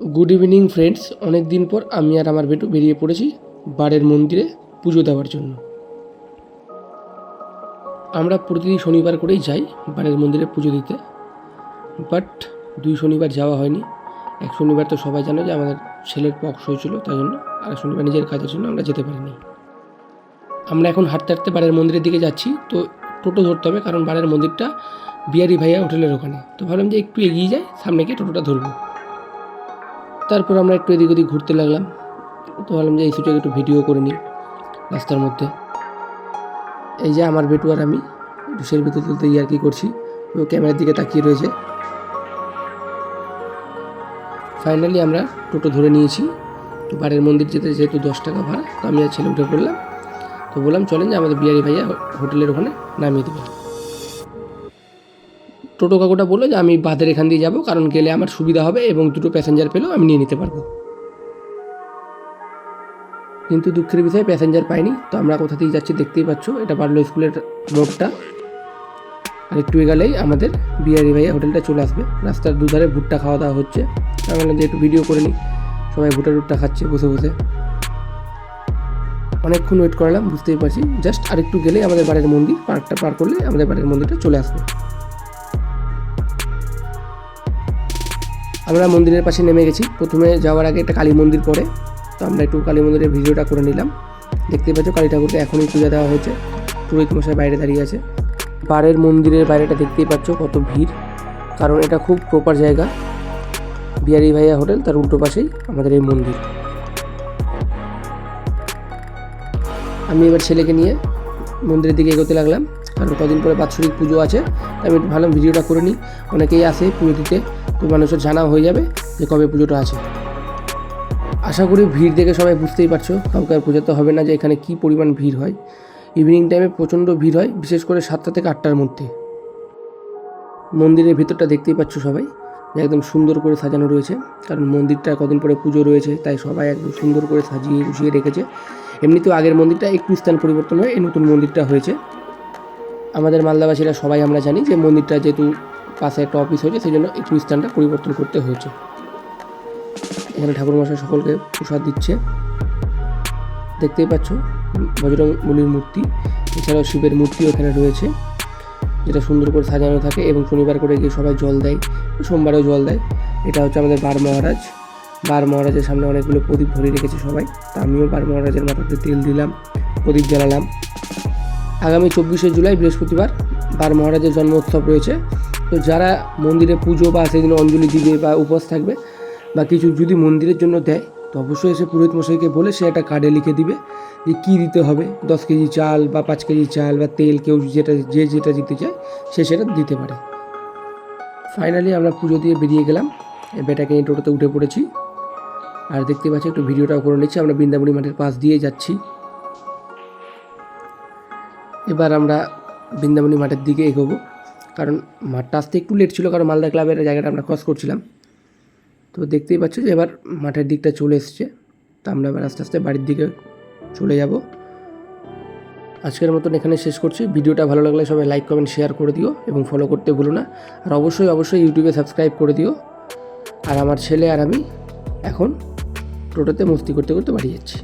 Good evening friends. অনেক দিন পর আমি আর আমার বেটু বেরিয়ে পড়েছি বাড়ের মন্দিরে পুজো দেওয়ার জন্য। আমরা প্রতিদিন শনিবার করেই যাই বাড়ের মন্দিরে পুজো দিতে, বাট 2 শনিবার যাওয়া হয়নি। এক শনিবার তো সবাই জানো যে আমাদের ছেলের পক্স হয়েছিল, তাই জন্য আর শনিবার নিজের কাজের জন্য আমরা যেতে পারিনি। আমরা এখন হাঁটতে হাঁটতে বাড়ের মন্দিরের দিকে যাচ্ছি। তো টোটো ধরতে হবে, কারণ বাড়ের মন্দিরটা বিহারি ভাইয়া হোটেলের ওখানে। তো ভাবলাম যে একটু এগিয়ে যাই, সামনে গিয়ে টোটোটা ধরবো। তারপর আমরা একটু এদিক ওদিক ঘুরতে লাগলাম। তো ভাবলাম যে এই সুযোগে একটু ভিডিও করে নিই রাস্তার মধ্যে। এই যে আমার বেটু আর আমি একটু সেলফি তুলতে কি করছি, ও ক্যামেরার দিকে তাকিয়ে রয়েছে। ফাইনালি আমরা টোটো ধরে নিয়েছি। বাড়ির মন্দির যেতে যেহেতু 10 টাকা ভাড়া, তো আমি আর ছেলে উঠে পড়লাম। তো বললাম চলেন যে আমাদের বিহারি ভাইয়া হোটেলের ওখানে নামিয়ে দেবে। টোটো কাকুটা বললো যে আমি বাদের এখান দিয়ে যাবো, কারণ গেলে আমার সুবিধা হবে এবং 2টো প্যাসেঞ্জার পেলেও আমি নিয়ে নিতে পারবো। কিন্তু দুঃখের বিষয়ে প্যাসেঞ্জার পাইনি। তো আমরা কোথা দিয়ে যাচ্ছি দেখতেই পাচ্ছ, এটা বার্লো স্কুলের মোড়টা। আর একটু এগালেই আমাদের বিহারি ভাইয়া হোটেলটা চলে আসবে। রাস্তার দুধারে ভুট্টা খাওয়া দাওয়া হচ্ছে। আমি বললাম যে একটু ভিডিও করে নিই, সবাই ভুট্টা খাচ্ছে বসে বসে। অনেকক্ষণ ওয়েট করলাম, বুঝতেই পারছি জাস্ট আর একটু গেলেই আমাদের বাড়ির মন্দির, পার্কটা পার করলে আমাদের বাড়ির মন্দিরটা চলে আসবে। আমরা মন্দিরের পাশে নেমে গেছি। প্রথমে যাওয়ার আগে একটা কালী মন্দির পড়ে, তো আমরা একটু কালী মন্দিরের ভিডিওটা করে নিলাম। দেখতেই পাচ্ছ কালী ঠাকুরকে এখনই পূজা দেওয়া হয়েছে। পুরোহিত মশাই বাইরে দাঁড়িয়ে আছে। বাড়ির মন্দিরের বাইরেটা দেখতেই পাচ্ছ কত ভিড়, কারণ এটা খুব প্রপার জায়গা। বিহারি ভাইয়া হোটেল, তার উল্টো পাশেই আমাদের এই মন্দির। আমি এবার ছেলেকে নিয়ে মন্দিরের দিকে এগোতে লাগলাম, কারণ কদিন পরে বাৎসরিক পুজো আছে। আমি ভালো ভিডিওটা করে নিই। অনেকেই আসে পুজো দিতে, তো মানুষের জানা হয়ে যাবে যে কবে পুজোটা আছে। আশা করি ভিড় দেখে সবাই বুঝতেই পারছো, কাউকে আর বোঝাতে হবে না যে এখানে কী পরিমাণ ভিড় হয়। ইভিনিং টাইমে প্রচণ্ড ভিড় হয়, বিশেষ করে 7টা থেকে 8টার মধ্যে। মন্দিরের ভিতরটা দেখতেই পাচ্ছ সবাই, যে একদম সুন্দর করে সাজানো রয়েছে, কারণ মন্দিরটা কদিন পরে পুজো রয়েছে, তাই সবাই একদম সুন্দর করে সাজিয়ে গুছিয়ে রেখেছে। এমনিতেও আগের মন্দিরটা একটু স্থান পরিবর্তন হয়ে এই নতুন মন্দিরটা হয়েছে। আমাদের মালদাবাসীরা সবাই আমরা জানি যে মন্দিরটা যেহেতু পাশে একটা অফিস হয়েছে, সেই জন্য একটু স্থানটা পরিবর্তন করতে হয়েছে। এখানে ঠাকুরমশাই সকলকে প্রসাদ দিচ্ছে। দেখতেই পাচ্ছ বজরংবলীর মূর্তি, এছাড়াও শিবের মূর্তিও এখানে রয়েছে, যেটা সুন্দর করে সাজানো থাকে। এবং শনিবার করে গিয়ে সবাই জল দেয়, সোমবারেও জল দেয়। এটা হচ্ছে আমাদের বার মহারাজ। বার মহারাজের সামনে অনেকগুলো প্রদীপ ধরিয়ে রেখেছে সবাই। তা আমিও বার মহারাজের মাথাতে তেল দিলাম, প্রদীপ জ্বালালাম। আগামী 24শে জুলাই বৃহস্পতিবার বার মহারাজের জন্মোৎসব রয়েছে। তো যারা মন্দিরে পুজো বা সেদিন অঞ্জলি দিবে বা উপবাস থাকবে বা কিছু যদি মন্দিরের জন্য দেয়, তো অবশ্যই এসে পুরোহিত মশাইকে বলে সে একটা কার্ডে লিখে দিবে যে কী দিতে হবে। 10 কেজি চাল বা 5 কেজি চাল বা তেল, কেউ যেটা দিতে চায় সে সেটা দিতে পারে। ফাইনালি আমরা পুজো দিয়ে বেরিয়ে গেলাম। বেটাকে নিয়ে টোটোতে উঠে পড়েছি। আর দেখতে পাচ্ছি একটু ভিডিওটাও করে নিচ্ছি। আমরা বৃন্দাবনী মাঠের পাশ দিয়ে যাচ্ছি। এবার আমরা বৃন্দাবনী মাঠের দিকে এগোবো, কারণ মাঠটা আসতে একটু লেট ছিল, কারণ মালদা ক্লাবের জায়গাটা আমরা ক্রস করছিলাম। তো দেখতেই পাচ্ছ যে এবার মাঠের দিকটা চলে এসছে। তো আমরা এবার আস্তে আস্তে বাড়ির দিকে চলে যাব। আজকের মতন এখানে শেষ করছি। ভিডিওটা ভালো লাগলে সবাই লাইক কমেন্ট শেয়ার করে দিও এবং ফলো করতে ভুলো না। আর অবশ্যই ইউটিউবে সাবস্ক্রাইব করে দিও। আর আমার ছেলে আর আমি এখন টোটোতে মস্তি করতে করতে বাড়ি যাচ্ছি।